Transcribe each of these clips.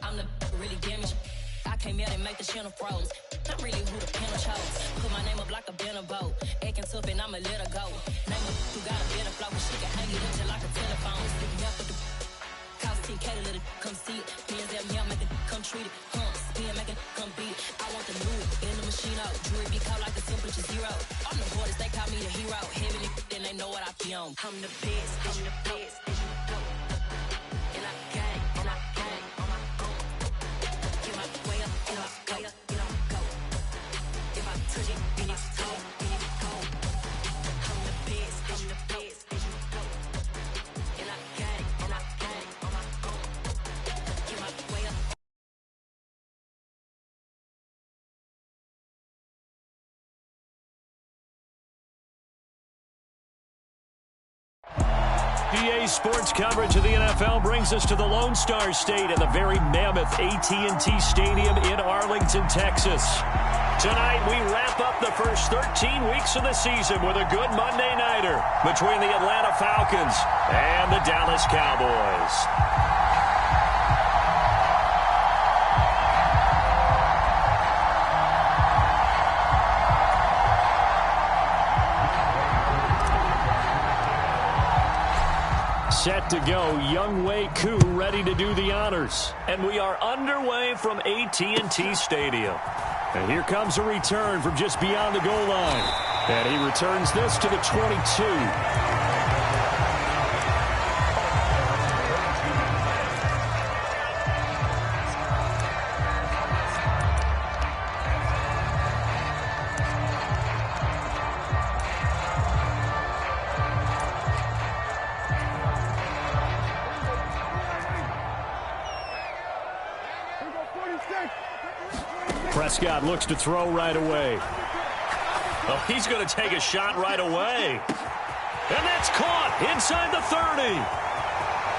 I'm the really damaged. I came out and make the channel froze. I'm really who the panel chose. Put my name up like a banner boat. Acting tough and I'ma let her go. Name her who got a better flow. She can hang it up just like a telephone. Stick me up with the cost 10K to let it come see it. Hands up, yeah, make it come treat it. Spin, make it come beat it. I want the new in the machine out. Jewelry be caught like the temperature zero. I'm the hardest, they call me the hero. Heaven and then they know what I be on. I'm the best, I'm the best. And I gang, and I gang on my own. Get my way up, and I go, and I go. If I touch it, then it's cold, then it's cold. I'm the best, I'm the best. And I gang on my own. Get my way up. PA Sports coverage of the NFL brings us to the Lone Star State at the very mammoth AT&T Stadium in Arlington, Texas. Tonight, we wrap up the first 13 weeks of the season with a good Monday nighter between the Atlanta Falcons and the Dallas Cowboys. Set to go, Younghoe Koo ready to do the honors. And we are underway from AT&T Stadium. And here comes a return from just beyond the goal line. And he returns this to the 22. Prescott looks to throw right away. Oh, he's going to take a shot right away. And that's caught inside the 30.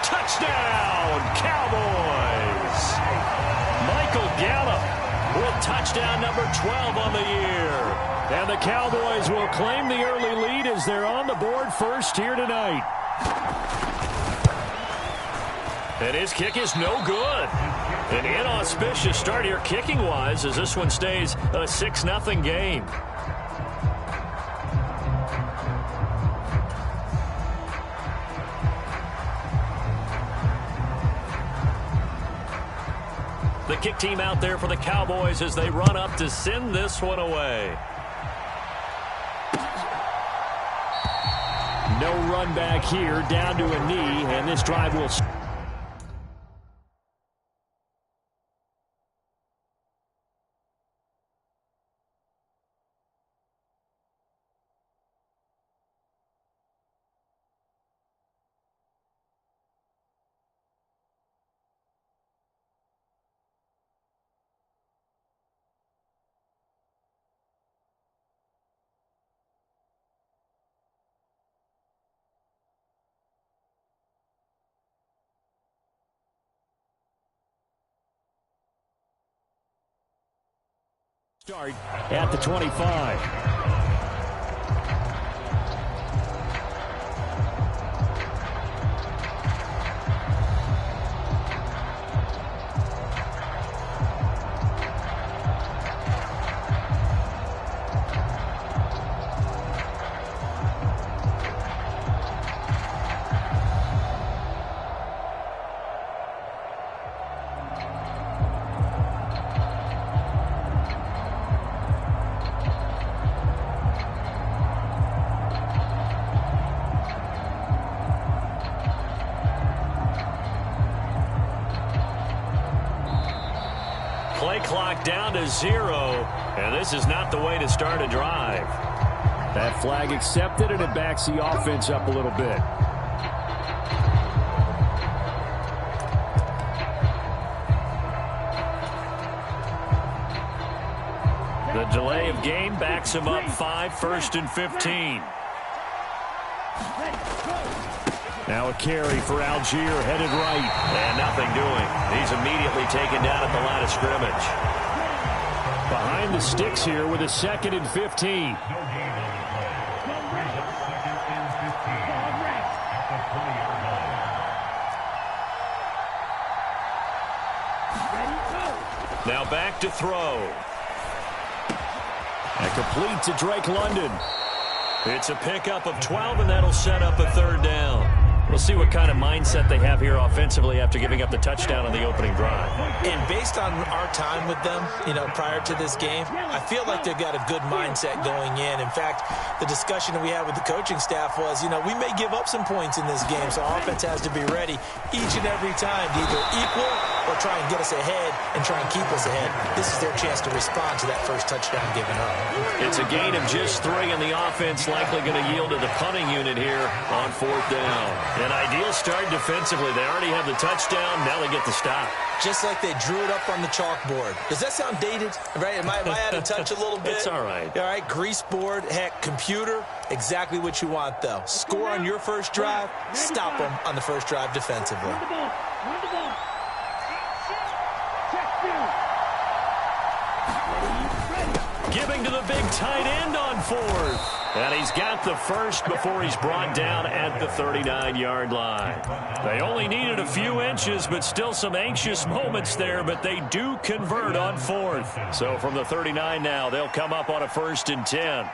Touchdown, Cowboys. Michael Gallup with touchdown number 12 on the year. And the Cowboys will claim the early lead as they're on the board first here tonight. And his kick is no good. An inauspicious start here kicking-wise as this one stays a 6-0 game. The kick team out there for the Cowboys as they run up to send this one away. No run back here, down to a knee, and this drive will... Start at the 25. Play clock down to 0, and this is not the way to start a drive. That flag accepted, and it backs the offense up a little bit. The delay of game backs him up 5, 1st and 15. Now a carry for Algier, headed right. And nothing doing. He's immediately taken down at the line of scrimmage. Behind the sticks here with a 2nd and 15. Now back to throw. And complete to Drake London. It's a pickup of 12, and that'll set up a 3rd down. We'll see what kind of mindset they have here offensively after giving up the touchdown on the opening drive. And based on our time with them, prior to this game, I feel like they've got a good mindset going in. In fact, the discussion that we had with the coaching staff was, we may give up some points in this game, so our offense has to be ready each and every time to either equal or try and get us ahead and try and keep us ahead. This is their chance to respond to that first touchdown given up. It's a gain of just 3, and the offense likely going to yield to the punting unit here on 4th down. An ideal start defensively. They already have the touchdown. Now they get the stop. Just like they drew it up on the chalkboard. Does that sound dated? Right? Am I out of touch a little bit? It's all right. All right, grease board, heck, computer, exactly what you want, though. Score on your first drive, stop them on the first drive defensively. Giving to the big tight end on 4th. And he's got the first before he's brought down at the 39-yard line. They only needed a few inches, but still some anxious moments there, but they do convert on 4th. So from the 39 now, they'll come up on a 1st and 10.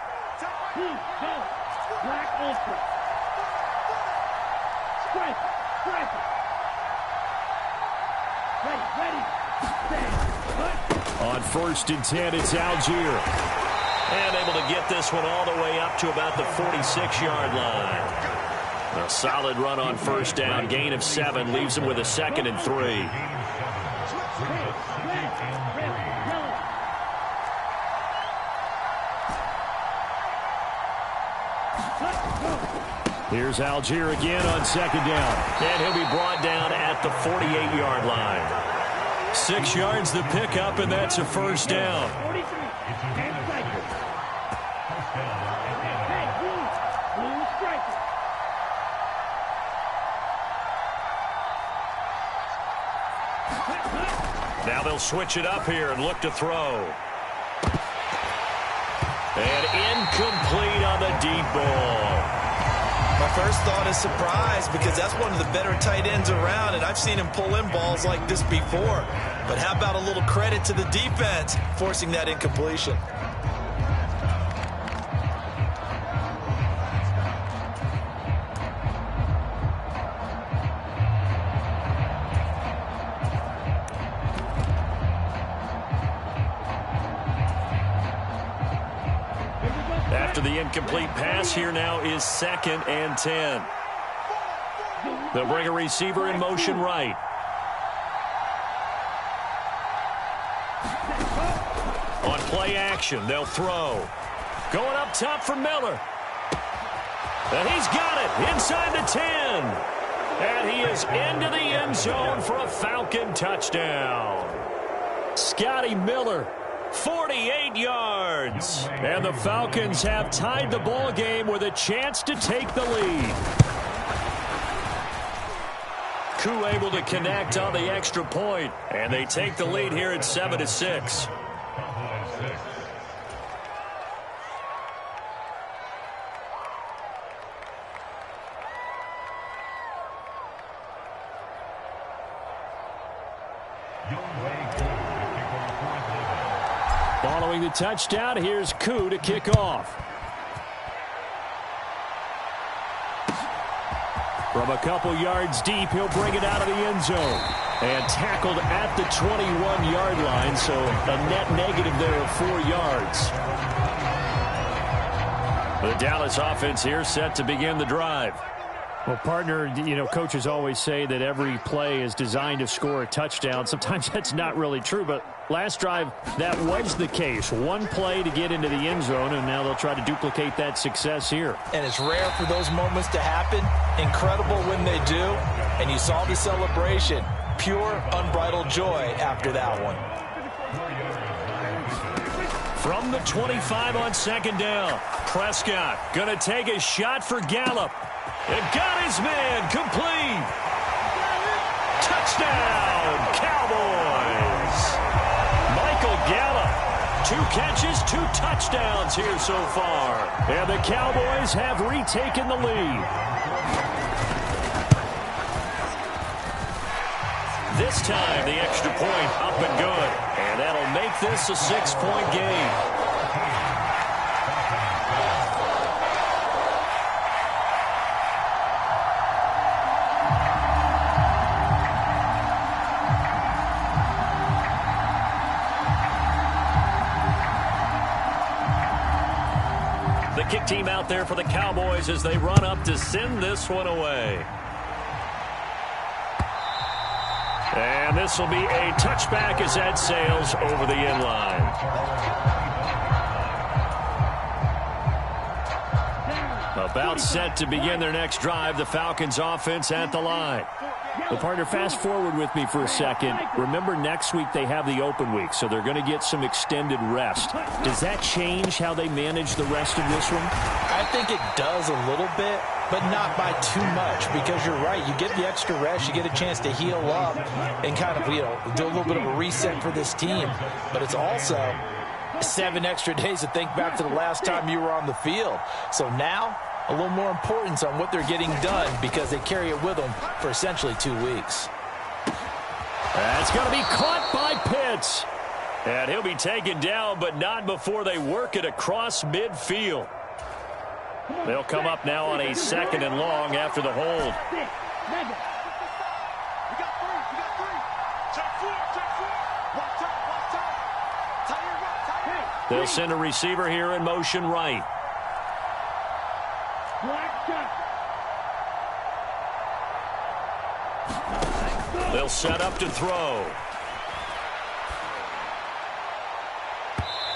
On 1st and 10, it's Algier. And able to get this one all the way up to about the 46-yard line. A solid run on 1st down. Gain of 7 leaves him with a 2nd and 3. Here's Algier again on 2nd down. And he'll be brought down at the 48-yard line. 6 yards the pickup, and that's a 1st down. Now they'll switch it up here and look to throw. And incomplete on the deep ball. My first thought is surprise, because that's one of the better tight ends around, and I've seen him pull in balls like this before. But how about a little credit to the defense forcing that incompletion? After the incomplete pass, here now is 2nd and 10. They'll bring a receiver in motion right. On play action, they'll throw. Going up top for Miller. And he's got it inside the 10. And he is into the end zone for a Falcon touchdown. Scotty Miller. 48 yards. And the Falcons have tied the ball game with a chance to take the lead. Koo able to connect on the extra point, and they take the lead here at 7-6. Following the touchdown, here's Koo to kick off. From a couple yards deep, he'll bring it out of the end zone. And tackled at the 21-yard line, so a net negative there of 4 yards. The Dallas offense here set to begin the drive. Well, partner, coaches always say that every play is designed to score a touchdown. Sometimes that's not really true, but last drive, that was the case. One play to get into the end zone, and now they'll try to duplicate that success here. And it's rare for those moments to happen. Incredible when they do. And you saw the celebration. Pure, unbridled joy after that one. From the 25 on 2nd down, Prescott going to take a shot for Gallup. And got his man complete. Touchdown, Cowboys. Michael Gallup, 2 catches, 2 touchdowns here so far. And the Cowboys have retaken the lead. This time, the extra point up and good. And that'll make this a 6-point game. The kick team out there for the Cowboys as they run up to send this one away. And this will be a touchback as that sails over the end line. About set to begin their next drive, the Falcons offense at the line. Well, partner, fast forward with me for a second. Remember, next week they have the open week, so they're going to get some extended rest. Does that change how they manage the rest of this one? I think it does a little bit, but not by too much, because you're right. You get the extra rest, you get a chance to heal up and kind of, do a little bit of a reset for this team. But it's also 7 extra days to think back to the last time you were on the field. So now, a little more importance on what they're getting done because they carry it with them for essentially 2 weeks. That's going to be caught by Pitts. And he'll be taken down, but not before they work it across midfield. They'll come up now on a 2nd and long after the hold. They'll send a receiver here in motion right. They'll set up to throw.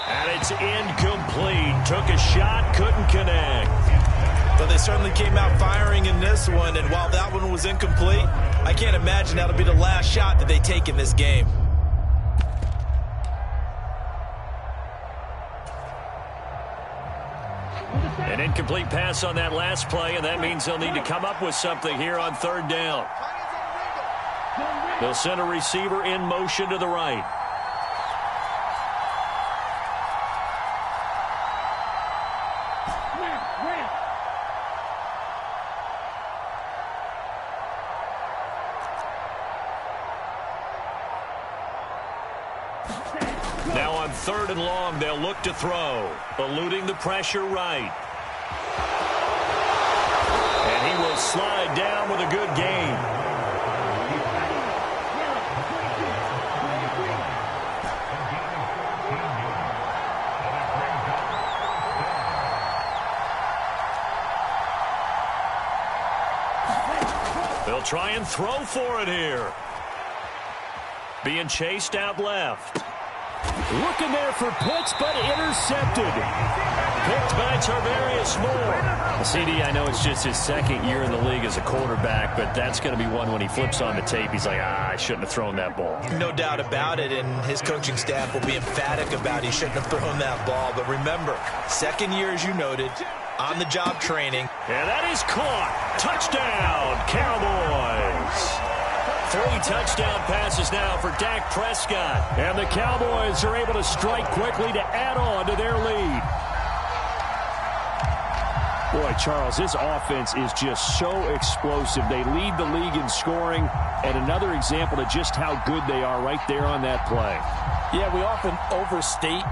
And it's incomplete. Took a shot, couldn't connect. But they certainly came out firing in this one, and while that one was incomplete, I can't imagine that'll be the last shot that they take in this game. An incomplete pass on that last play, and that means they'll need to come up with something here on 3rd down. They'll send a receiver in motion to the right. Now on 3rd and long, they'll look to throw, eluding the pressure right. And he will slide down with a good gain. They'll try and throw for it here. Being chased out left. Looking there for Pitts, but intercepted. Picked by Tarvarius Moore. CD, I know it's just his 2nd year in the league as a quarterback, but that's going to be one when he flips on the tape. He's like, I shouldn't have thrown that ball. No doubt about it, and his coaching staff will be emphatic about he shouldn't have thrown that ball. But remember, 2nd year, as you noted, on-the-job training. And that is caught. Touchdown, Cowboys. 3 touchdown passes now for Dak Prescott. And the Cowboys are able to strike quickly to add on to their lead. Boy, Charles, this offense is just so explosive. They lead the league in scoring, and another example of just how good they are right there on that play. Yeah, we often overstate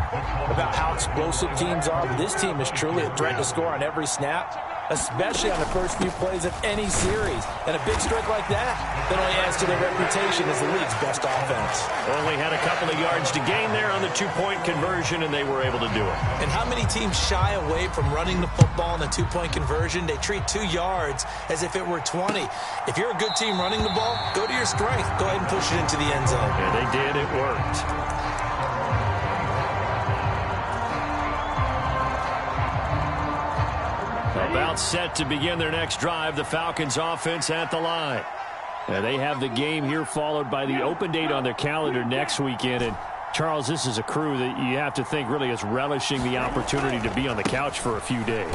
about how explosive teams are, but this team is truly a threat to score on every snap, especially on the first few plays of any series. And a big strike like that only adds to their reputation as the league's best offense. Only had a couple of yards to gain there on the 2-point conversion, and they were able to do it. And how many teams shy away from running the football in a 2-point conversion? They treat 2 yards as if it were 20. If you're a good team running the ball, go to your strength. Go ahead and push it into the end zone. Yeah, they did. It worked. About set to begin their next drive, the Falcons offense at the line. Now they have the game here followed by the open date on their calendar next weekend. And Charles, this is a crew that you have to think really is relishing the opportunity to be on the couch for a few days.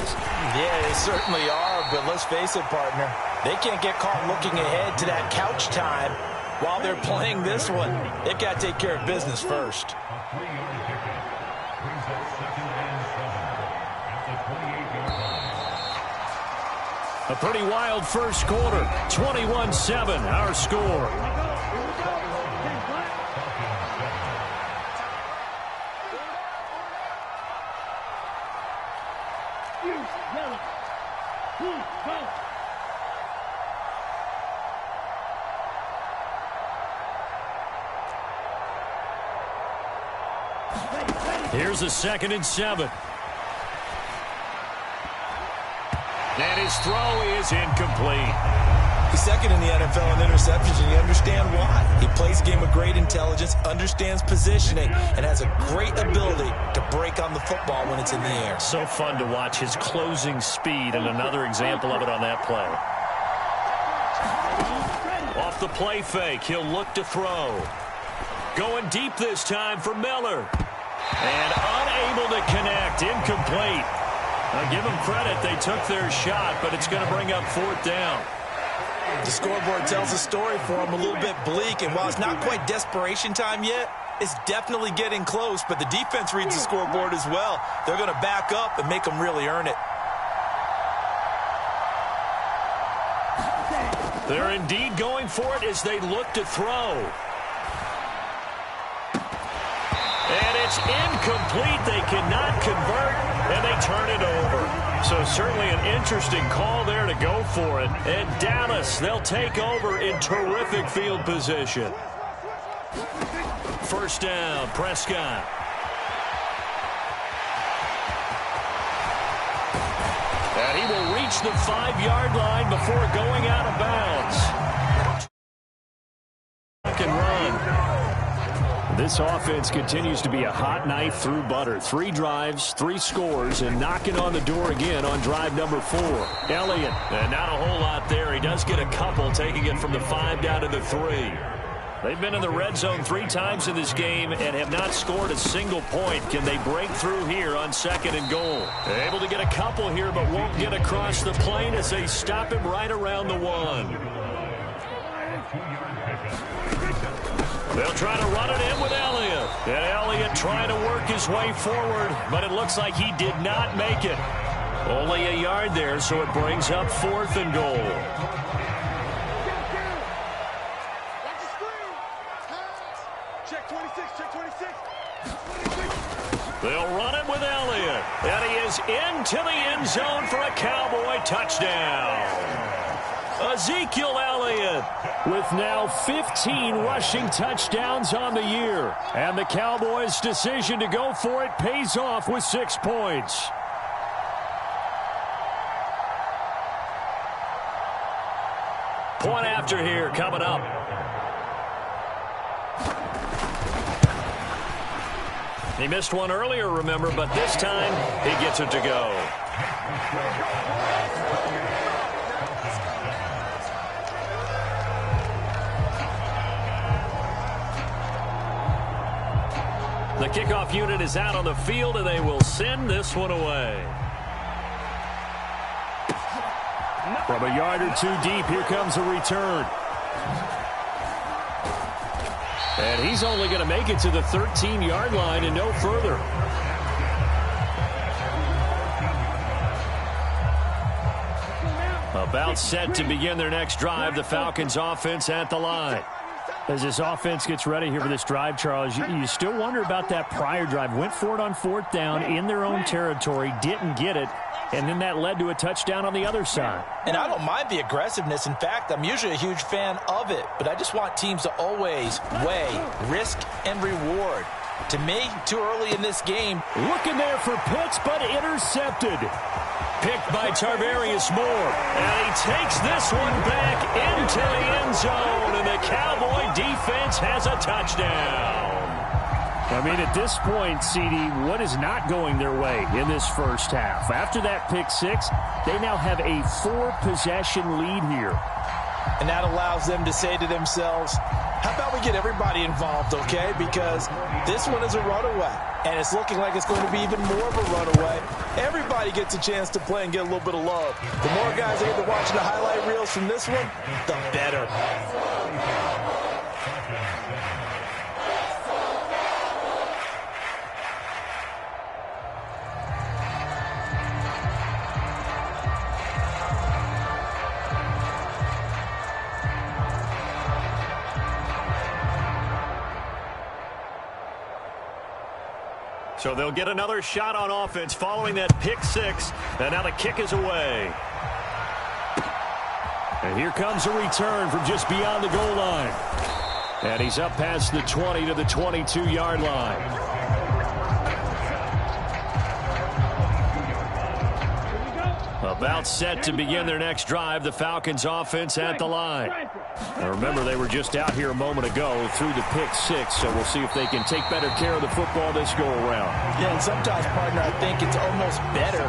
Yeah, they certainly are, but let's face it, partner. They can't get caught looking ahead to that couch time while they're playing this one. They've got to take care of business first. A pretty wild first quarter. 21-7, our score. Here's a 2nd and 7. And his throw is incomplete. He's second in the NFL in interceptions, and you understand why. He plays a game with great intelligence, understands positioning, and has a great ability to break on the football when it's in the air. So fun to watch his closing speed, and another example of it on that play. Off the play fake, he'll look to throw. Going deep this time for Miller. And unable to connect, incomplete. I'll give them credit, they took their shot, but it's going to bring up 4th down. The scoreboard tells a story for him, a little bit bleak, and while it's not quite desperation time yet, it's definitely getting close, but the defense reads the scoreboard as well. They're going to back up and make them really earn it. They're indeed going for it as they look to throw. And it's incomplete. They cannot convert, and they turn it over. So certainly an interesting call there to go for it. And Dallas, they'll take over in terrific field position. First down, Prescott. And he will reach the 5-yard line before going out of bounds. And run. This offense continues to be a hot knife through butter. 3 drives, 3 scores, and knocking on the door again on drive number 4. Elliott, and not a whole lot there. He does get a couple, taking it from the 5 down to the 3. They've been in the red zone 3 times in this game and have not scored a single point. Can they break through here on 2nd and goal? They're able to get a couple here, but won't get across the plane as they stop him right around the 1. They'll try to run it in with Elliott. And Elliott trying to work his way forward, but it looks like he did not make it. Only a yard there, so it brings up 4th and goal. Check 26, check 26. They'll run it with Elliott. And he is into the end zone for a Cowboy touchdown. Ezekiel Elliott with now 15 rushing touchdowns on the year. And the Cowboys' decision to go for it pays off with 6 points. Point after here coming up. He missed one earlier, remember, but this time he gets it to go. The kickoff unit is out on the field, and they will send this one away. From a yard or 2 deep, here comes a return. And he's only going to make it to the 13-yard line and no further. About set to begin their next drive, the Falcons offense at the line. As this offense gets ready here for this drive, Charles, you still wonder about that prior drive. Went for it on 4th down in their own territory, didn't get it, and then that led to a touchdown on the other side. And I don't mind the aggressiveness. In fact, I'm usually a huge fan of it, but I just want teams to always weigh risk and reward. To me, too early in this game. Looking there for Pitts, but intercepted. Picked by Tarvarius Moore. And he takes this one back into the end zone, and the Cowboy defense has a touchdown. I mean, at this point, CD, what is not going their way in this first half? After that pick 6, they now have a 4-possession lead here. And that allows them to say to themselves, how about we get everybody involved, okay? Because this one is a runaway, and it's looking like it's going to be even more of a runaway. Everybody gets a chance to play and get a little bit of love. The more guys are able to watch the highlight reels from this one, the better. So they'll get another shot on offense following that pick six. And now the kick is away. And here comes a return from just beyond the goal line. And he's up past the 20 to the 22-yard line. About set to begin their next drive, the Falcons offense at the line. Now remember, they were just out here a moment ago through the pick six, so we'll see if they can take better care of the football this go-around. Yeah, and sometimes, partner, I think it's almost better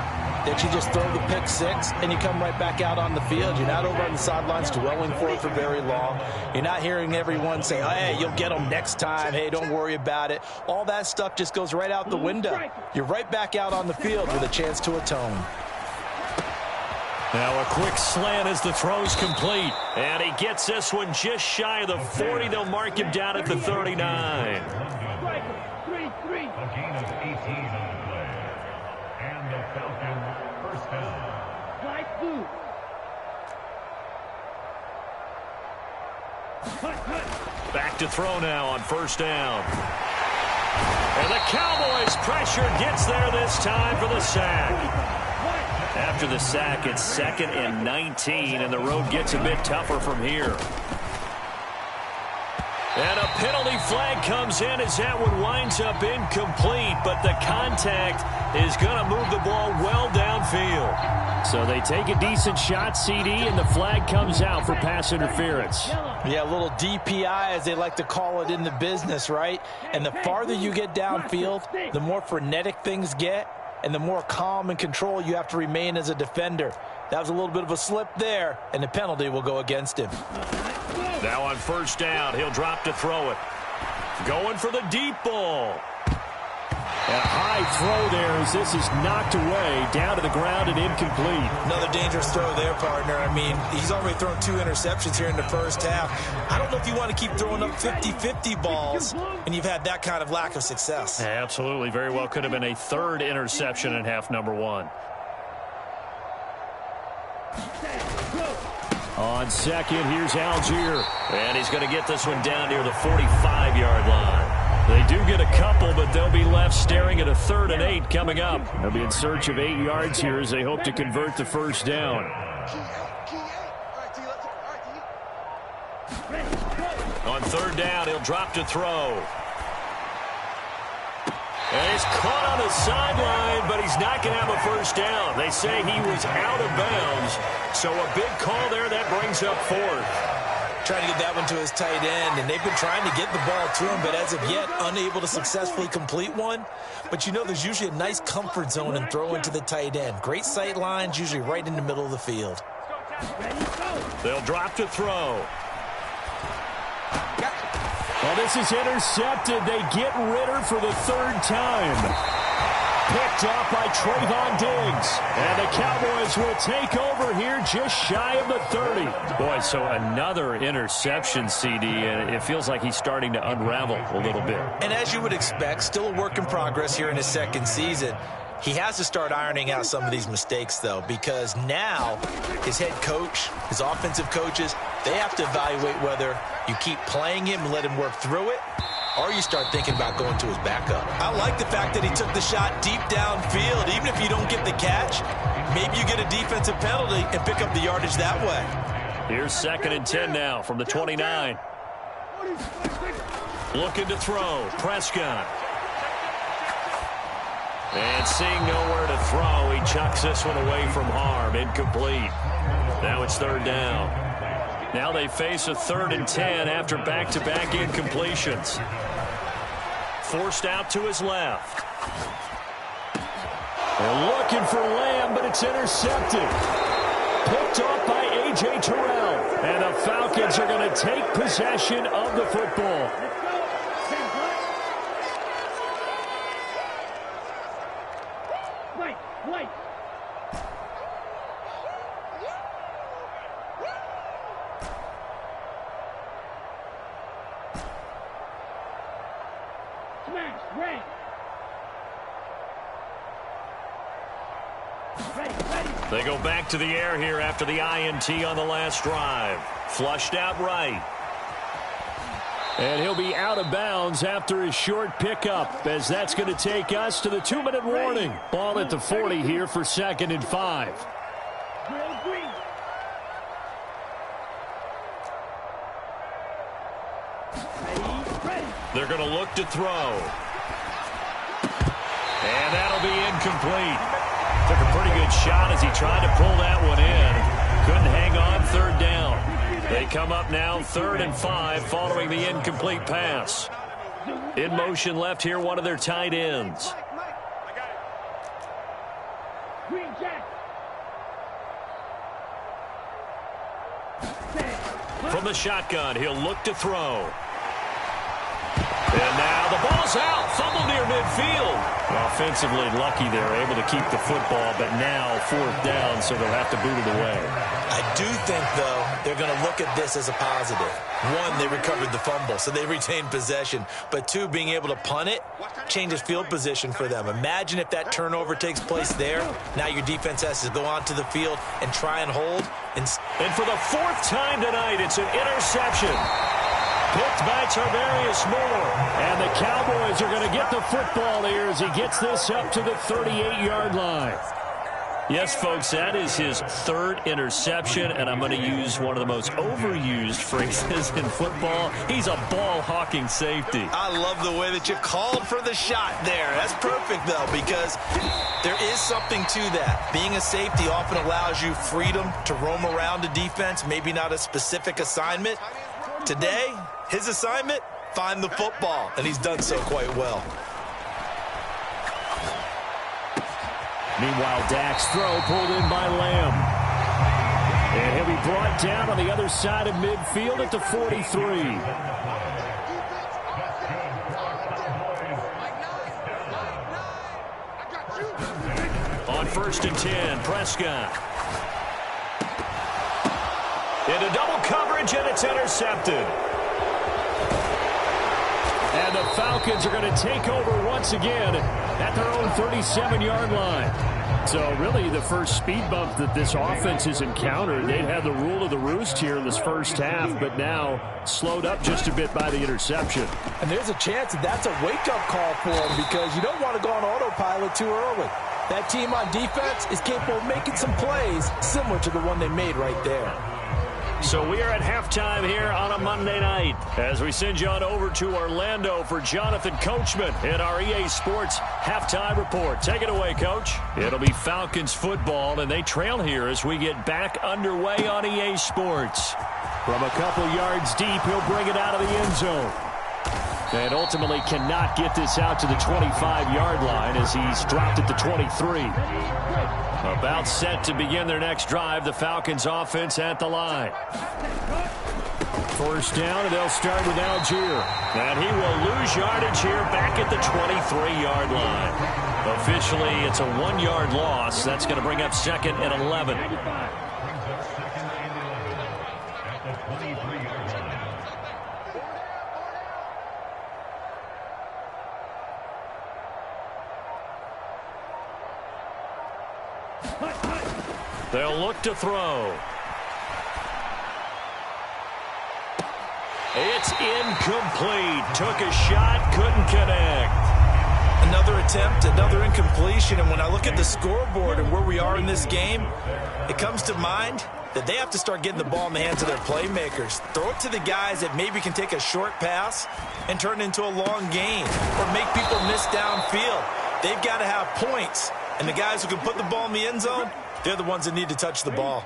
that you just throw the pick six and you come right back out on the field. You're not over on the sidelines dwelling for it for very long. You're not hearing everyone say, oh, hey, you'll get them next time. Hey, don't worry about it. All that stuff just goes right out the window. You're right back out on the field with a chance to atone. Now a quick slant as the throw's complete. And he gets this one just shy of the 40. They'll mark him down at the 39. A gain of 18 on the play. And the Falcon first down. Back to throw now on first down. And the Cowboys pressure gets there this time for the sack. After the sack, it's 2nd and 19, and the road gets a bit tougher from here. And a penalty flag comes in as that one winds up incomplete, but the contact is going to move the ball well downfield. So they take a decent shot, CD, and the flag comes out for pass interference. Yeah, a little DPI, as they like to call it in the business, right? And the farther you get downfield, the more frenetic things get, and the more calm and control you have to remain as a defender. That was a little bit of a slip there, and the penalty will go against him. Now on first down, he'll drop to throw it. Going for the deep ball. And a high throw there as this is knocked away, down to the ground and incomplete. Another dangerous throw there, partner. I mean, he's already thrown 2 interceptions here in the first half. I don't know if you want to keep throwing up 50-50 balls when you've had that kind of lack of success. Absolutely. Very well could have been a 3rd interception in half number 1. On second, here's Algier. And he's going to get this one down near the 45-yard line. They do get a couple, but they'll be left staring at a 3rd and 8 coming up. They'll be in search of 8 yards here as they hope to convert the first down. On 3rd down, he'll drop to throw. And he's caught on the sideline, but he's not going to have a first down. They say he was out of bounds, so a big call there that brings up 4th. Trying to get that one to his tight end, and they've been trying to get the ball to him, but as of yet, unable to successfully complete one. But you know, there's usually a nice comfort zone in throwing to the tight end. Great sight lines, usually right in the middle of the field. They'll drop to throw. Well, this is intercepted. They get Ritter for the 3rd time. Picked off by Trayvon Diggs. And the Cowboys will take over here just shy of the 30. Boy, so another interception, CD, and it feels like he's starting to unravel a little bit. And as you would expect, still a work in progress here in his 2nd season. He has to start ironing out some of these mistakes, though, because now his head coach, his offensive coaches, they have to evaluate whether you keep playing him and let him work through it, or you start thinking about going to his backup. I like the fact that he took the shot deep downfield. Even if you don't get the catch, maybe you get a defensive penalty and pick up the yardage that way. Here's 2nd and 10 now from the 29. Looking to throw. Prescott. And seeing nowhere to throw, he chucks this one away from harm. Incomplete. Now it's 3rd down. Now they face a 3rd and 10 after back-to-back incompletions. Forced out to his left. They're looking for Lamb, but it's intercepted. Picked off by A.J. Terrell. And the Falcons are going to take possession of the football. Wait. Smash, red. Ready. They go back to the air here after the INT on the last drive. Flushed out right. And he'll be out of bounds after his short pickup, as that's going to take us to the 2-minute warning. Ball at the 40 here for 2nd and 5. They're going to look to throw. And that'll be incomplete. Took a pretty good shot as he tried to pull that one in. Couldn't hang on, 3rd down. They come up now 3rd and 5 following the incomplete pass. In motion left here, one of their tight ends. From the shotgun, he'll look to throw. And now the ball's out. Fumble near midfield. Offensively lucky they're able to keep the football, but now 4th down, so they'll have to boot it away. I do think, though, they're going to look at this as a positive. 1, they recovered the fumble, so they retained possession. But 2, being able to punt it changes field position for them. Imagine if that turnover takes place there. Now your defense has to go onto the field and try and hold. And for the 4th time tonight, it's an interception. Picked by Tarvarius Moore. And the Cowboys are going to get the football here as he gets this up to the 38-yard line. Yes, folks, that is his 3rd interception, and I'm going to use one of the most overused phrases in football. He's a ball-hawking safety. I love the way that you called for the shot there. That's perfect, though, because there is something to that. Being a safety often allows you freedom to roam around a defense, maybe not a specific assignment. Today, his assignment, find the football, and he's done so quite well. Meanwhile, Dak's throw pulled in by Lamb. And he'll be brought down on the other side of midfield at the 43. On 1st and 10, Prescott. Into double coverage, and it's intercepted. And the Falcons are going to take over once again at their own 37-yard line. So really the first speed bump that this offense has encountered. They'd had the rule of the roost here in this first half, but now slowed up just a bit by the interception. And there's a chance that that's a wake-up call for them, because you don't want to go on autopilot too early. That team on defense is capable of making some plays similar to the one they made right there. So we are at halftime here on a Monday night as we send you on over to Orlando for Jonathan Coachman in our EA Sports halftime report. Take it away, Coach. It'll be Falcons football, and they trail here as we get back underway on EA Sports. From a couple yards deep, he'll bring it out of the end zone. And ultimately cannot get this out to the 25-yard line as he's dropped at the 23. About set to begin their next drive, the Falcons offense at the line. 1st down, and they'll start with Algier. And he will lose yardage here back at the 23-yard line. Officially, it's a 1-yard loss. That's going to bring up 2nd and 11. They'll look to throw. It's incomplete. Took a shot, couldn't connect. Another attempt, another incompletion, and when I look at the scoreboard and where we are in this game, it comes to mind that they have to start getting the ball in the hands of their playmakers. Throw it to the guys that maybe can take a short pass and turn it into a long gain or make people miss downfield. They've got to have points, and the guys who can put the ball in the end zone, they're the ones that need to touch the ball.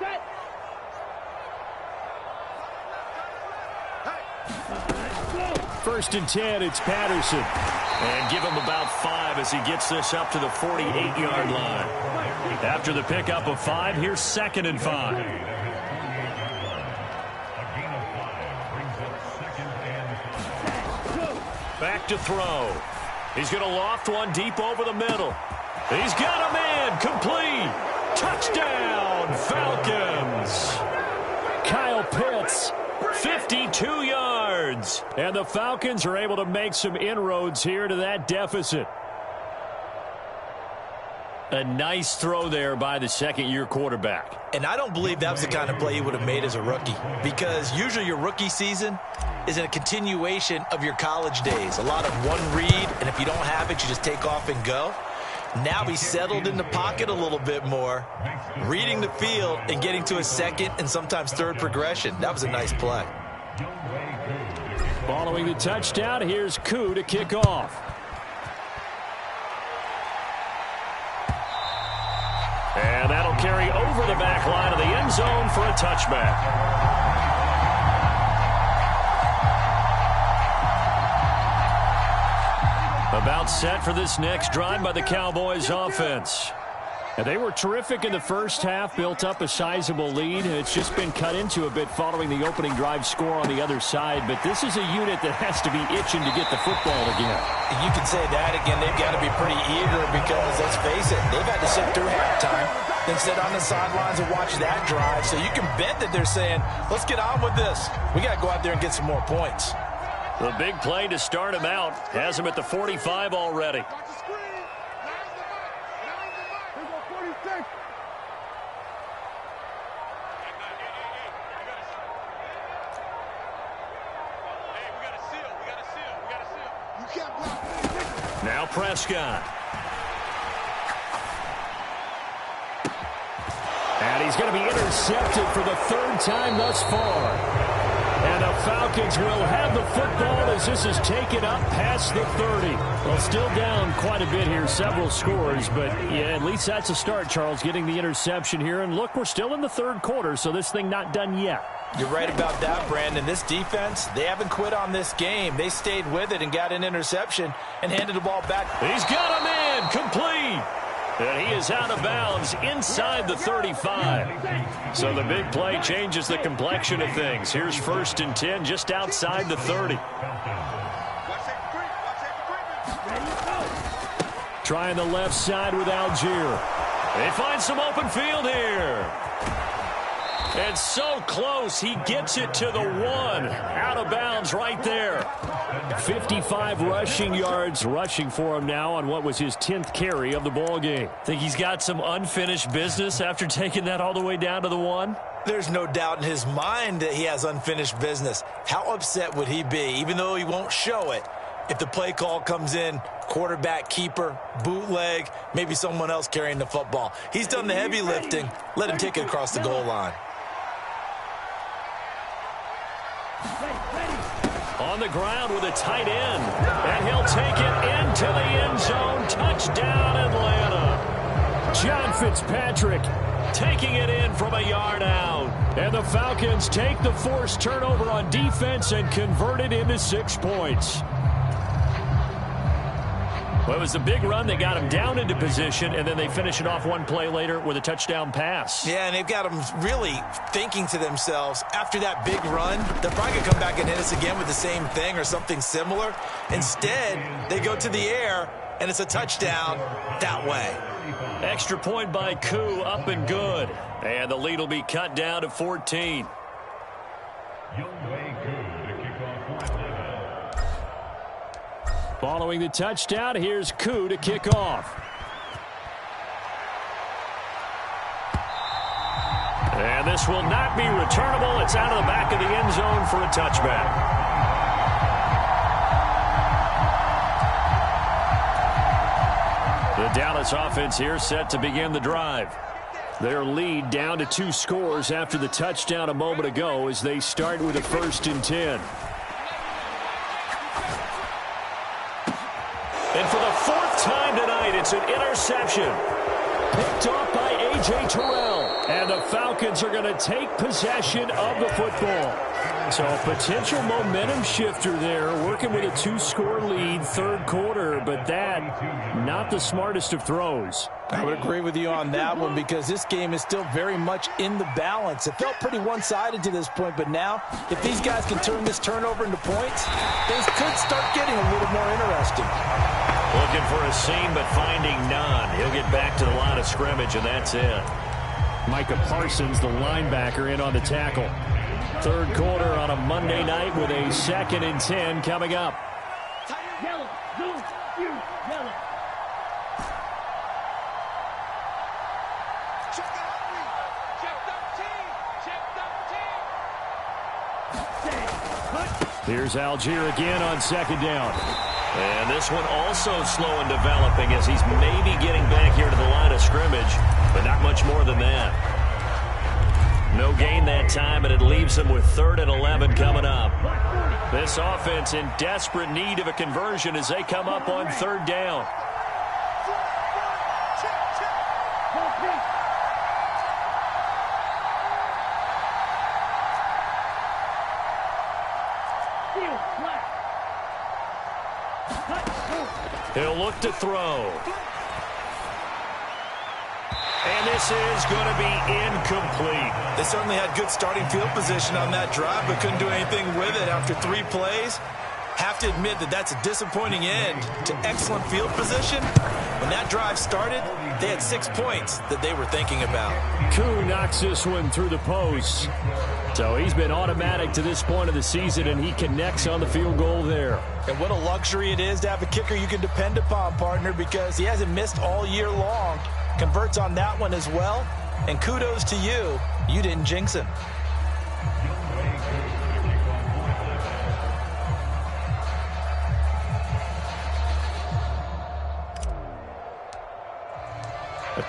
First and 10, it's Patterson. And give him about 5 as he gets this up to the 48-yard line. After the pickup of 5, here's 2nd and 5. Back to throw. He's going to loft one deep over the middle. He's got a man. Complete. Touchdown, Falcons. Kyle Pitts, 52 yards. And the Falcons are able to make some inroads here to that deficit. A nice throw there by the second-year quarterback. And I don't believe that was the kind of play he would have made as a rookie, because usually your rookie season is a continuation of your college days. A lot of one read, and if you don't have it, you just take off and go. Now he's settled in the pocket a little bit more, reading the field and getting to a second and sometimes third progression. That was a nice play. Following the touchdown, here's Koo to kick off. And that'll carry over the back line of the end zone for a touchback. About set for this next drive by the Cowboys offense. And they were terrific in the first half, built up a sizable lead. It's just been cut into a bit following the opening drive score on the other side. But this is a unit that has to be itching to get the football again. You can say that again. They've got to be pretty eager because, let's face it, they've had to sit through halftime, then sit on the sidelines and watch that drive. So you can bet that they're saying, let's get on with this. We got to go out there and get some more points. The big play to start him out has him at the 45 already. Now Prescott. And he's going to be intercepted for the third time thus far. And the Falcons will have the football as this is taken up past the 30. Well, still down quite a bit here, several scores, but yeah, at least that's a start, Charles, getting the interception here. And look, we're still in the third quarter, so this thing not done yet. You're right about that, Brandon. This defense, they haven't quit on this game. They stayed with it and got an interception and handed the ball back. He's got a man, complete. And he is out of bounds inside the 35. So the big play changes the complexion of things. Here's 1st and 10 just outside the 30. Trying the left side with Algier. They find some open field here. And so close, he gets it to the 1. Out of bounds right there. 55 rushing yards rushing for him now on what was his 10th carry of the ball game. Think he's got some unfinished business after taking that all the way down to the 1? There's no doubt in his mind that he has unfinished business. How upset would he be, even though he won't show it, if the play call comes in, quarterback keeper, bootleg, maybe someone else carrying the football. He's done the heavy lifting. Let him take it across the goal line. On the ground with a tight end. And he'll take it into the end zone. Touchdown, Atlanta. John Fitzpatrick taking it in from a yard out. And the Falcons take the forced turnover on defense and convert it into 6 points. Well, it was the big run that got him down into position, and then they finish it off one play later with a touchdown pass. Yeah, and they've got them really thinking to themselves, after that big run, they're probably going to come back and hit us again with the same thing or something similar. Instead, they go to the air, and it's a touchdown that way. Extra point by Koo, up and good. And the lead will be cut down to 14. Following the touchdown, here's Koo to kick off. And this will not be returnable. It's out of the back of the end zone for a touchback. The Dallas offense here set to begin the drive. Their lead down to 2 scores after the touchdown a moment ago as they start with a 1st and 10. And for the 4th time tonight, it's an interception. Picked off by A.J. Terrell. And the Falcons are going to take possession of the football. So a potential momentum shifter there, working with a 2-score lead, third quarter, but that, not the smartest of throws. I would agree with you on that one because this game is still very much in the balance. It felt pretty one-sided to this point, but now, if these guys can turn this turnover into points, things could start getting a little more interesting. Looking for a seam, but finding none. He'll get back to the line of scrimmage, and that's it. Micah Parsons, the linebacker, in on the tackle. Third quarter on a Monday night with a 2nd and 10 coming up. Yellow, blue, you, yellow. Here's Algier again on 2nd down. And this one also slow and developing as he's maybe getting back here to the line of scrimmage, but not much more than that. No gain that time, and it leaves them with 3rd and 11 coming up. This offense in desperate need of a conversion as they come up on 3rd down. He'll look to throw. And this is going to be incomplete. They certainly had good starting field position on that drive, but couldn't do anything with it after 3 plays. Have to admit that that's a disappointing end to excellent field position. When that drive started, they had 6 points that they were thinking about. Koo knocks this one through the post. So he's been automatic to this point of the season, and he connects on the field goal there. And what a luxury it is to have a kicker you can depend upon, partner, because he hasn't missed all year long. Converts on that one as well. And kudos to you. You didn't jinx him.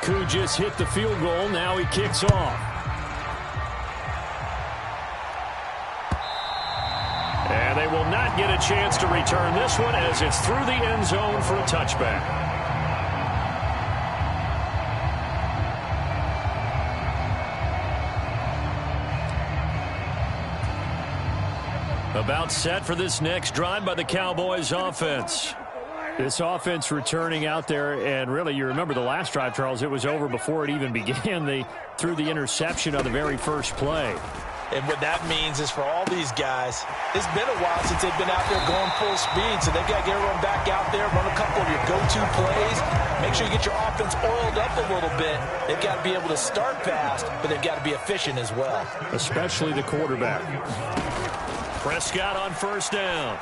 Koo just hit the field goal. Now he kicks off. And they will not get a chance to return this one as it's through the end zone for a touchback. About set for this next drive by the Cowboys offense. This offense returning out there, and really, you remember the last drive, Charles, it was over before it even began. They threw the interception on the very first play. And what that means is for all these guys, it's been a while since they've been out there going full speed, so they've got to get everyone back out there, run a couple of your go-to plays, make sure you get your offense oiled up a little bit. They've got to be able to start fast, but they've got to be efficient as well. Especially the quarterback. Prescott on 1st down.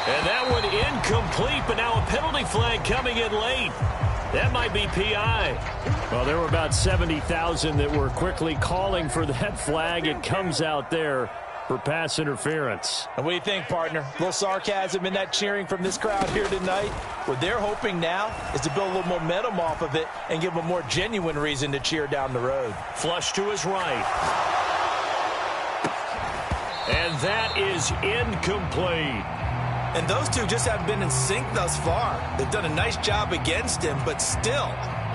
And that one incomplete, but now a penalty flag coming in late. That might be PI. Well, there were about 70,000 that were quickly calling for that flag. It comes out there for pass interference. And what do you think, partner? A little sarcasm in that cheering from this crowd here tonight. What they're hoping now is to build a little momentum off of it and give them a more genuine reason to cheer down the road. Flush to his right. And that is incomplete. And those two just haven't been in sync thus far. They've done a nice job against him, but still,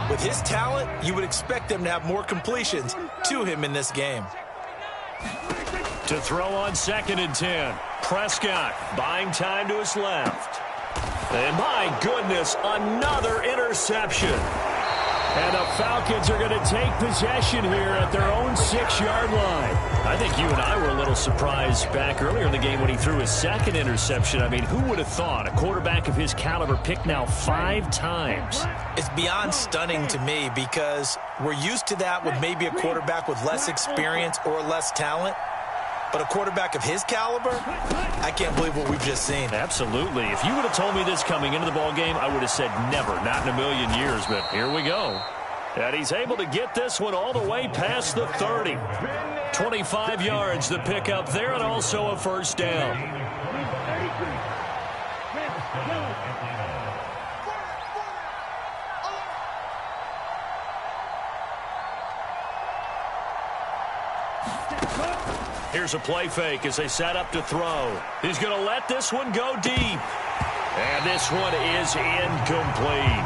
with his talent, you would expect them to have more completions to him in this game. To throw on 2nd and 10. Prescott buying time to his left. And my goodness, another interception. And the Falcons are going to take possession here at their own 6-yard line. I think you and I were a little surprised back earlier in the game when he threw his 2nd interception. I mean, who would have thought a quarterback of his caliber picked now 5 times? It's beyond stunning to me because we're used to that with maybe a quarterback with less experience or less talent. But a quarterback of his caliber, I can't believe what we've just seen. Absolutely. If you would have told me this coming into the ball game, I would have said never, not in a million years. But here we go. And he's able to get this one all the way past the 30. 25 yards to pick up there, and also a 1st down. Here's a play fake as they set up to throw. He's going to let this one go deep. And this one is incomplete.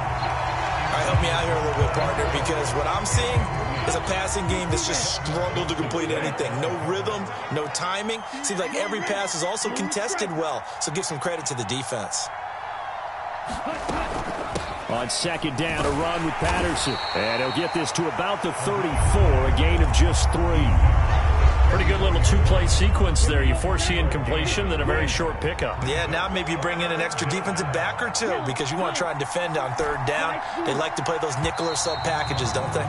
All help me out here a little bit, partner, because what I'm seeing is a passing game that's just struggled to complete anything. No rhythm, no timing. Seems like every pass is also contested well, so give some credit to the defense. On second down, a run with Patterson. And he'll get this to about the 34, a gain of just 3. Pretty good little two-play sequence there. You force the incompletion, then a very short pickup. Yeah, now maybe you bring in an extra defensive back or two because you want to try and defend on third down. They like to play those nickel or sub packages, don't they?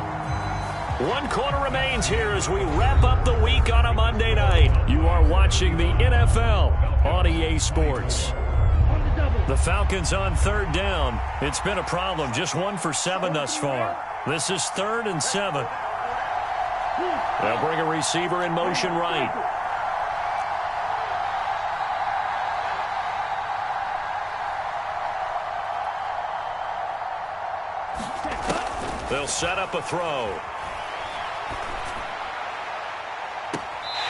1 quarter remains here as we wrap up the week on a Monday night. You are watching the NFL on EA Sports. The Falcons on third down. It's been a problem. Just 1 for 7 thus far. This is 3rd and 7. They'll bring a receiver in motion right. They'll set up a throw.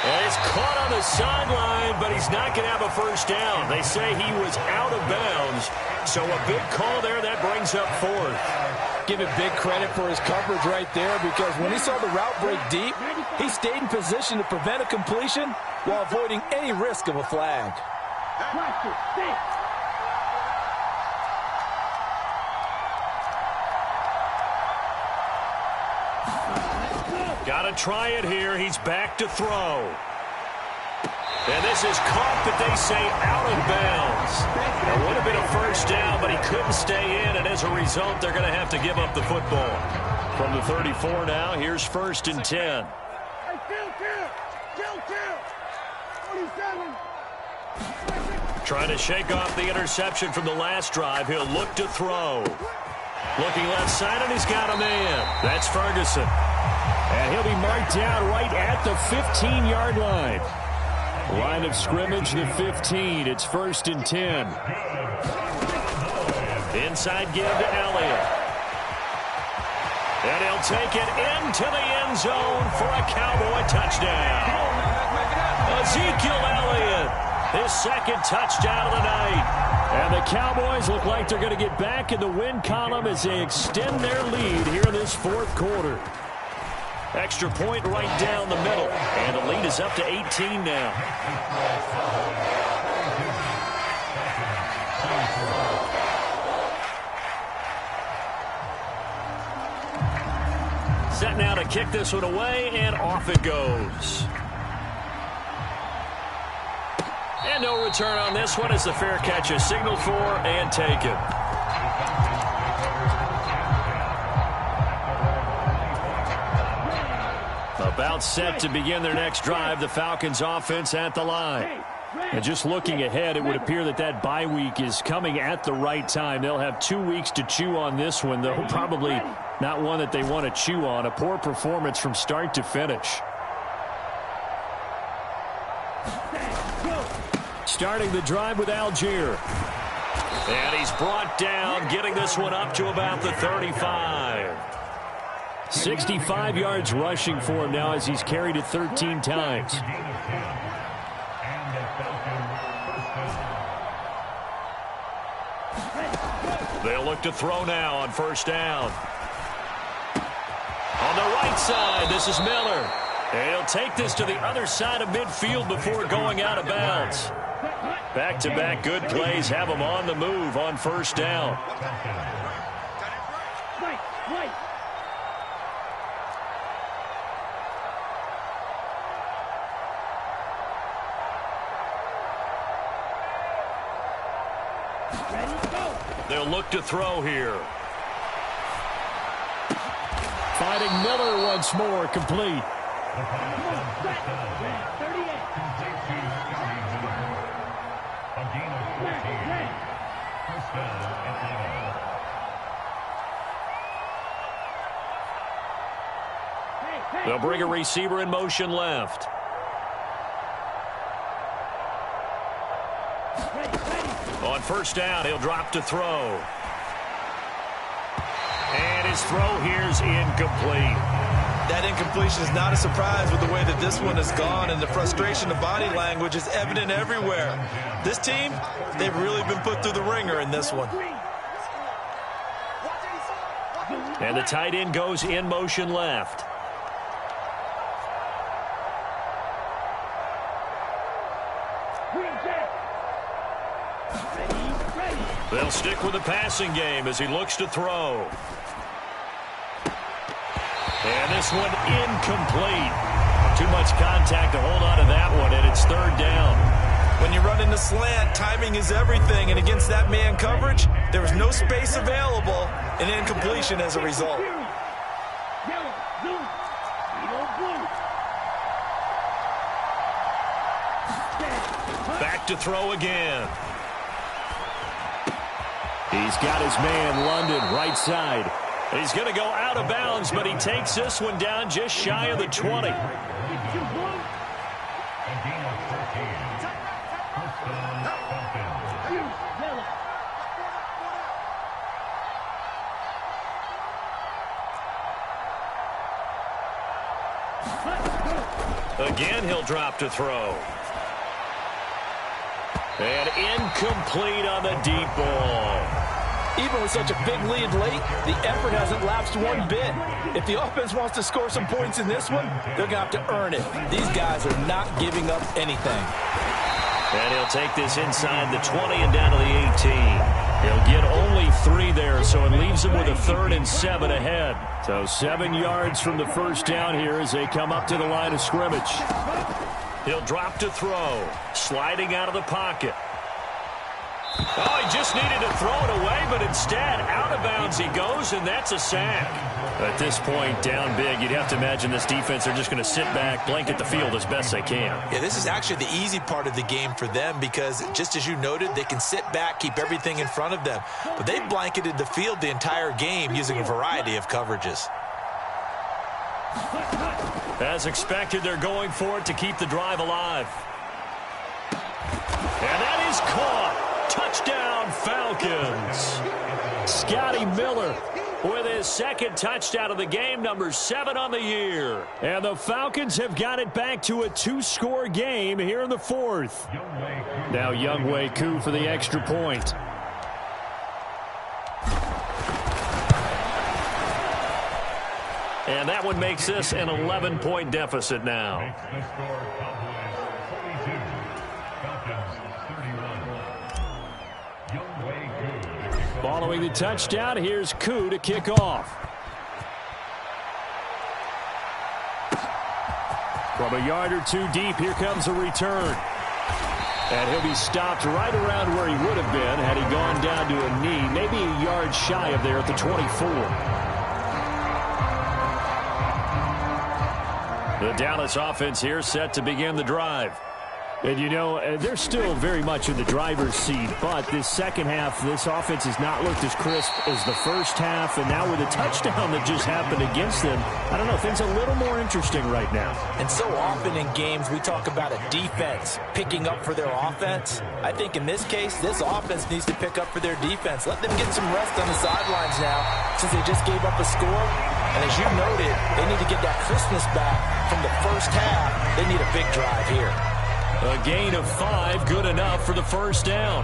And it's caught on the sideline, but he's not going to have a first down. They say he was out of bounds, so a big call there that brings up 4th. Give him big credit for his coverage right there, because when he saw the route break deep, he stayed in position to prevent a completion while avoiding any risk of a flag. Got to try it here. He's back to throw. And this is caught, but they say out of bounds. It would have been a first down, but he couldn't stay in, and as a result, they're going to have to give up the football. From the 34 now, here's 1st and 10. Trying to shake off the interception from the last drive. He'll look to throw. Looking left side, and he's got a man. That's Ferguson. And he'll be marked down right at the 15-yard line. Line of scrimmage, the 15. It's 1st and 10. Inside give to Elliott. And he'll take it into the end zone for a Cowboy touchdown. Ezekiel Elliott, his 2nd touchdown of the night. And the Cowboys look like they're going to get back in the win column as they extend their lead here in this 4th quarter. Extra point right down the middle. And the lead is up to 18 now. Set now to kick this one away, and off it goes. And no return on this one as the fair catch is signaled for and taken. About set to begin their next drive, the Falcons offense at the line. And just looking ahead, it would appear that that bye week is coming at the right time. They'll have 2 weeks to chew on this one, though probably not one that they want to chew on. A poor performance from start to finish. Starting the drive with Algier. And he's brought down, getting this one up to about the 35. 65 yards rushing for him now as he's carried it 13 times. They'll look to throw now on 1st down. On the right side, this is Miller. And he'll take this to the other side of midfield before going out of bounds. Back-to-back good plays have him on the move on 1st down. They'll look to throw here. Finding Miller once more, complete. They'll bring a receiver in motion left. On 1st down, he'll drop to throw. And his throw here's incomplete. That incompletion is not a surprise with the way that this one has gone, and the frustration of body language is evident everywhere. This team, they've really been put through the ringer in this one. And the tight end goes in motion left. They'll stick with the passing game as he looks to throw. And this one incomplete. Too much contact to hold on to that one, and it's third down. When you run into slant, timing is everything, and against that man coverage, there was no space available, and incompletion as a result. Back to throw again. He's got his man, London, right side. He's going to go out of bounds, but he takes this one down just shy of the 20. Again, he'll drop to throw. And incomplete on the deep ball. Even with such a big lead late, the effort hasn't lapsed one bit. If the offense wants to score some points in this one, they're going to have to earn it. These guys are not giving up anything. And he'll take this inside the 20 and down to the 18. He'll get only 3 there, so it leaves him with a 3rd and 7 ahead. So 7 yards from the first down here as they come up to the line of scrimmage. He'll drop to throw, sliding out of the pocket. Oh, he just needed to throw it away, but instead, out of bounds he goes, and that's a sack. At this point, down big, you'd have to imagine this defense are just going to sit back, blanket the field as best they can. Yeah, this is actually the easy part of the game for them because, just as you noted, they can sit back, keep everything in front of them. But they've blanketed the field the entire game using a variety of coverages. As expected, they're going for it to keep the drive alive. And that is caught. Touchdown, Falcons. Scotty Miller with his 2nd touchdown of the game, number 7 on the year. And the Falcons have got it back to a 2-score game here in the 4th. Now Younghoe Koo for the extra point. And that one makes this an 11-point deficit now. Following the touchdown, here's Koo to kick off. From a yard or 2 deep, here comes a return. And he'll be stopped right around where he would have been had he gone down to a knee, maybe a yard shy of there at the 24. The Dallas offense here set to begin the drive. And, you know, they're still very much in the driver's seat, but this second half, this offense has not looked as crisp as the first half, and now with a touchdown that just happened against them, I don't know, things a little more interesting right now. And so often in games, we talk about a defense picking up for their offense. I think in this case, this offense needs to pick up for their defense. Let them get some rest on the sidelines now, since they just gave up a score. And as you noted, they need to get that crispness back from the first half. They need a big drive here. A gain of 5, good enough for the first down.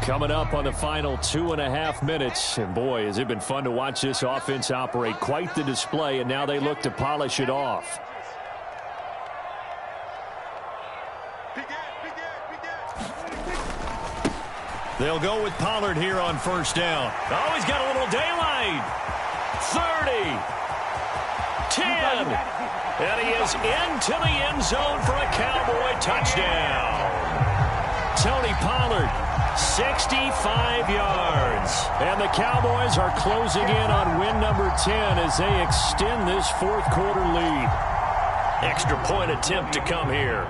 Coming up on the final 2.5 minutes. And boy, has it been fun to watch this offense operate. Quite the display, and now they look to polish it off. They'll go with Pollard here on first down. Oh, he's got a little daylight. 30. 10. And he is into the end zone for a Cowboy touchdown. Tony Pollard, 65 yards. And the Cowboys are closing in on win number 10 as they extend this 4th quarter lead. Extra point attempt to come here.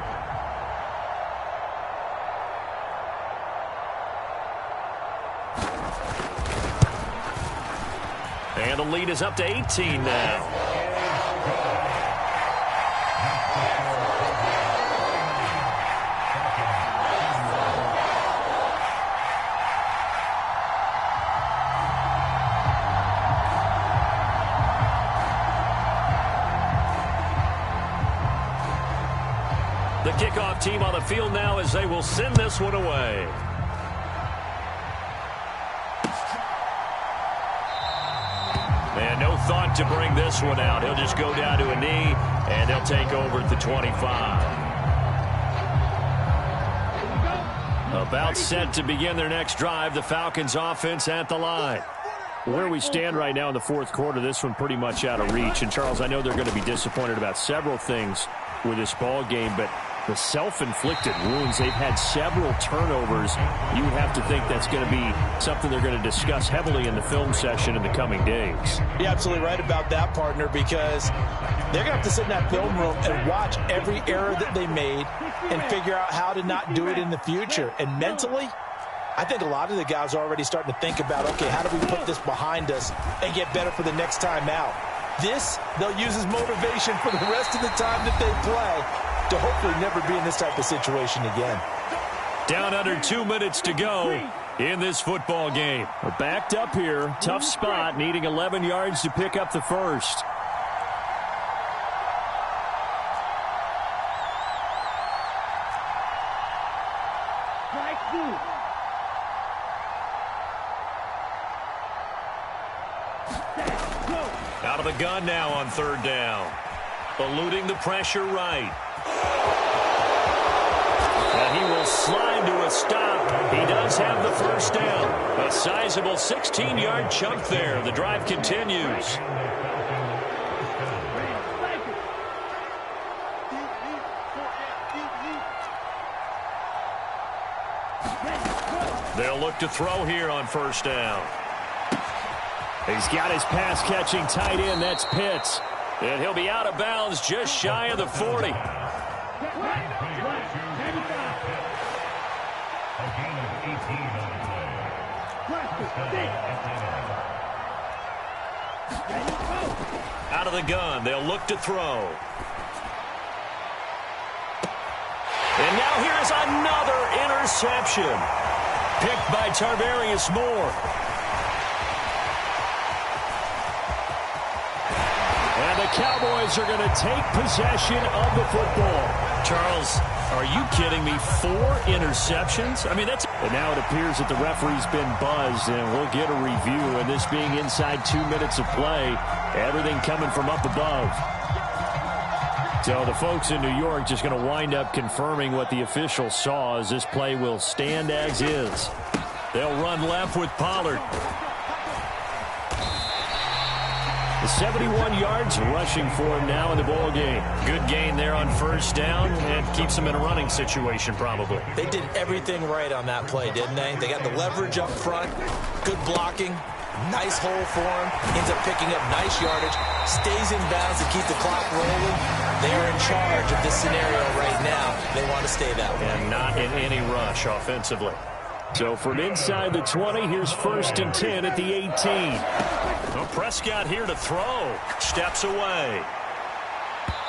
And the lead is up to 18 now. The kickoff team on the field now as they will send this one away. want to bring this one out. He'll just go down to a knee, and they'll take over at the 25. About set to begin their next drive, the Falcons offense at the line. Where we stand right now in the fourth quarter, this one pretty much out of reach. And, Charles, I know they're going to be disappointed about several things with this ball game, but the self-inflicted wounds, they've had several turnovers. You would have to think that's going to be something they're going to discuss heavily in the film session in the coming days. You're absolutely right about that, partner, because they're going to have to sit in that film room and watch every error that they made and figure out how to not do it in the future. And mentally, I think a lot of the guys are already starting to think about, okay, how do we put this behind us and get better for the next time out? This, they'll use as motivation for the rest of the time that they play to hopefully never be in this type of situation again. Down under 2 minutes to go in this football game. We're backed up here. Tough spot, needing 11 yards to pick up the first. Out of the gun now on third down. Eluding the pressure right. And he will slide to a stop. He does have the first down. A sizable 16-yard chunk there. The drive continues. They'll look to throw here on first down. He's got his pass-catching tight end. That's Pitts. And he'll be out of bounds just shy of the 40. Out of the gun. They'll look to throw. And now here's another interception. Picked by Tarvarius Moore. And the Cowboys are going to take possession of the football. Charles, are you kidding me? 4 interceptions? I mean, that's... And now it appears that the referee's been buzzed, and we'll get a review. And this being inside 2 minutes of play, everything coming from up above. So the folks in New York just going to wind up confirming what the official saw, as this play will stand as is. They'll run left with Pollard. 71 yards rushing for him now in the ball game. Good gain there on first down, and keeps him in a running situation probably. They did everything right on that play, didn't they? They got the leverage up front, good blocking, nice hole for him, ends up picking up nice yardage, stays in bounds to keep the clock rolling. They're in charge of this scenario right now. They want to stay that way. And not in any rush offensively. So from inside the 20, here's 1st and 10 at the 18. Well, Prescott here to throw. Steps away.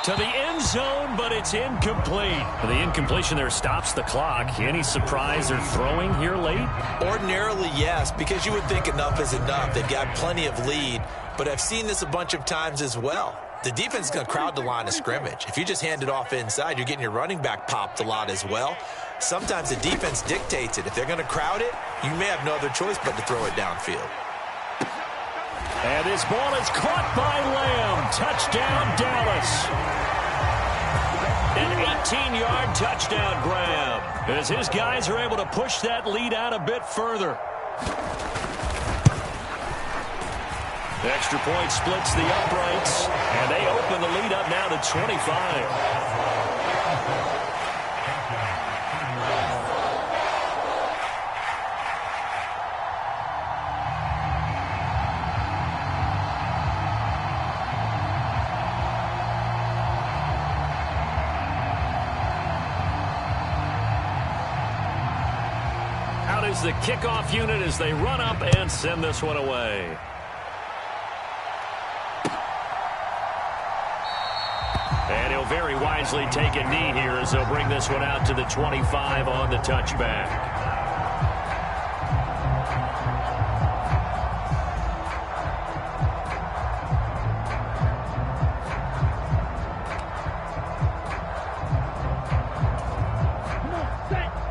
To the end zone, but it's incomplete. The incompletion there stops the clock. Any surprise they're throwing here late? Ordinarily, yes, because you would think enough is enough. They've got plenty of lead, but I've seen this a bunch of times as well. The defense is going to crowd the line of scrimmage. If you just hand it off inside, you're getting your running back popped a lot as well. Sometimes the defense dictates it. If they're going to crowd it, you may have no other choice but to throw it downfield. And this ball is caught by Lamb. Touchdown, Dallas. An 18-yard touchdown grab, as his guys are able to push that lead out a bit further. The extra point splits the uprights, and they open the lead up now to 25. Out is the kickoff unit as they run up and send this one away. And he'll very wisely take a knee here as they'll bring this one out to the 25 on the touchback.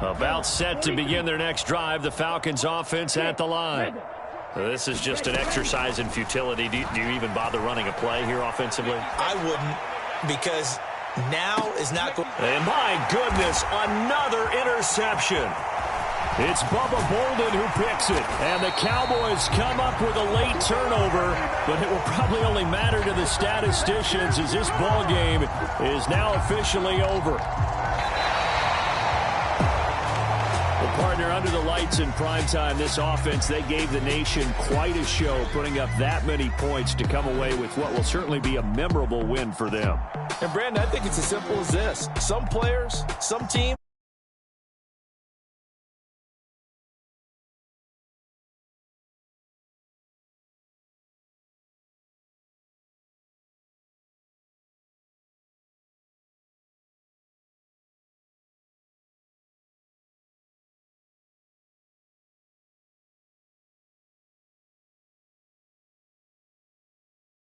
About set to begin their next drive, the Falcons offense at the line. This is just an exercise in futility. Do you even bother running a play here offensively? I wouldn't, because now is not going. And my goodness, another interception. It's Bubba Bolden who picks it. And the Cowboys come up with a late turnover, but it will probably only matter to the statisticians as this ball game is now officially over. Partner, under the lights in primetime, this offense, they gave the nation quite a show, putting up that many points to come away with what will certainly be a memorable win for them. And, Brandon, I think it's as simple as this. Some players, some teams,